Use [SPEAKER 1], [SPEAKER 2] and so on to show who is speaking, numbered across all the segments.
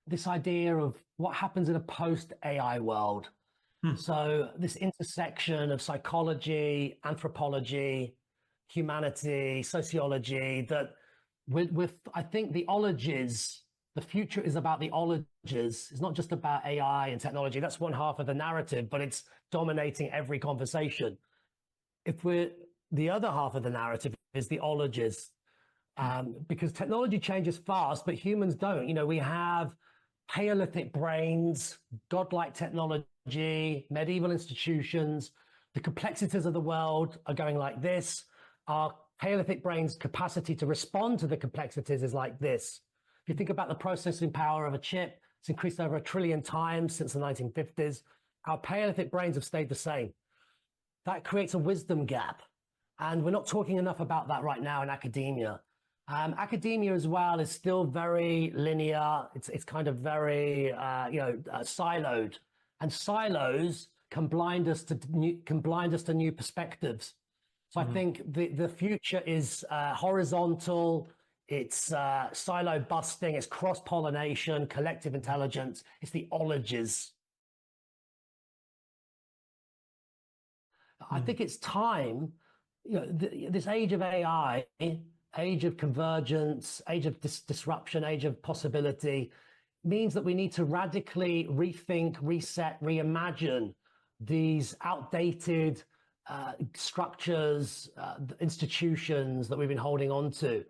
[SPEAKER 1] this idea of what happens in a post-AI world. So this intersection of psychology, anthropology, humanity, sociology, that with I think the ologies, the future is about the ologies. It's not just about AI and technology. That's one half of the narrative, but it's dominating every conversation. The other half of the narrative is the ologies, because technology changes fast, but humans don't. We have Paleolithic brains, godlike technology, medieval institutions. The complexities of the world are going like this. Our Paleolithic brain's capacity to respond to the complexities is like this. If you think about the processing power of a chip, it's increased over 1 trillion times since the 1950s. Our Paleolithic brains have stayed the same. That creates a wisdom gap. And we're not talking enough about that right now in academia. Academia as well is still very linear. It's kind of very siloed, and silos can blind us to new perspectives. So I think the future is horizontal. It's silo busting. It's cross pollination, collective intelligence. It's the ologies. I think it's time. This age of AI, age of convergence, age of disruption, age of possibility, means that we need to radically rethink, reset, reimagine these outdated structures, institutions that we've been holding on to.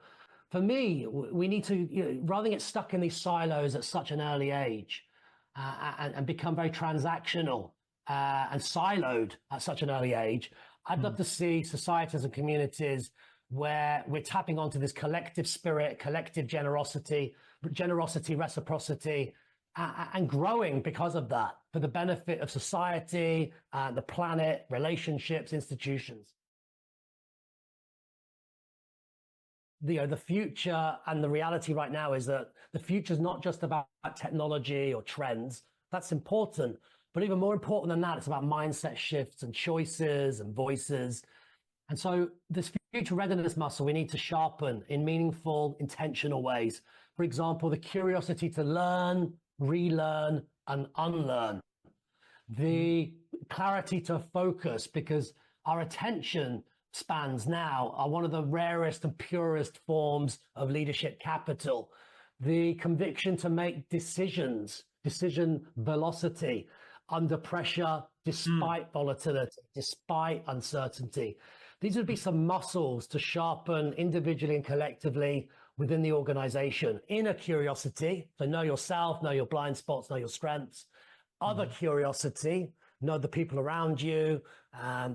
[SPEAKER 1] For me, we need to, rather than get stuck in these silos at such an early age and become very transactional and siloed at such an early age, I'd love to see societies and communities where we're tapping onto this collective spirit, collective generosity, reciprocity, and growing because of that for the benefit of society, the planet, relationships, institutions. The future and the reality right now is that the future is not just about technology or trends. That's important. But even more important than that, it's about mindset shifts and choices and voices. And so this future readiness muscle we need to sharpen in meaningful, intentional ways. For example, the curiosity to learn, relearn, and unlearn. The clarity to focus, because our attention spans now are one of the rarest and purest forms of leadership capital. The conviction to make decision velocity under pressure, despite volatility, despite uncertainty. These would be some muscles to sharpen individually and collectively within the organization. Inner curiosity, so know yourself, know your blind spots, know your strengths. Other curiosity, know the people around you,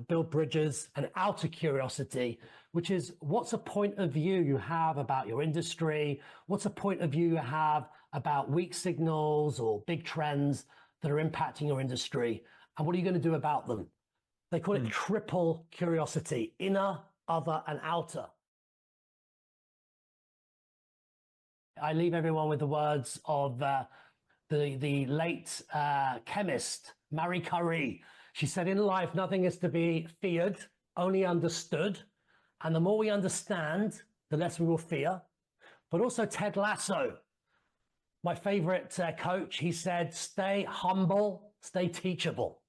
[SPEAKER 1] build bridges. And outer curiosity, which is what's a point of view you have about your industry? What's a point of view you have about weak signals or big trends that are impacting your industry? And what are you going to do about them? They call it triple curiosity: inner, other, and outer. I leave everyone with the words of the late chemist, Marie Curie. She said, in life, nothing is to be feared, only understood. And the more we understand, the less we will fear. But also Ted Lasso, my favorite coach, he said, stay humble, stay teachable.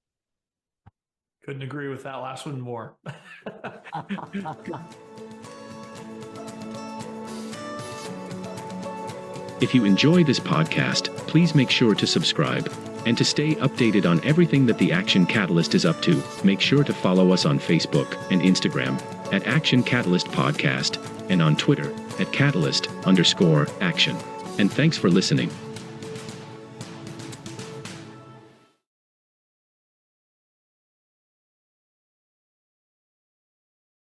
[SPEAKER 2] Couldn't agree with that last one more.
[SPEAKER 3] If you enjoy this podcast, please make sure to subscribe. And to stay updated on everything that the Action Catalyst is up to, make sure to follow us on Facebook and Instagram at Action Catalyst Podcast and on Twitter at Catalyst_Action. And thanks for listening.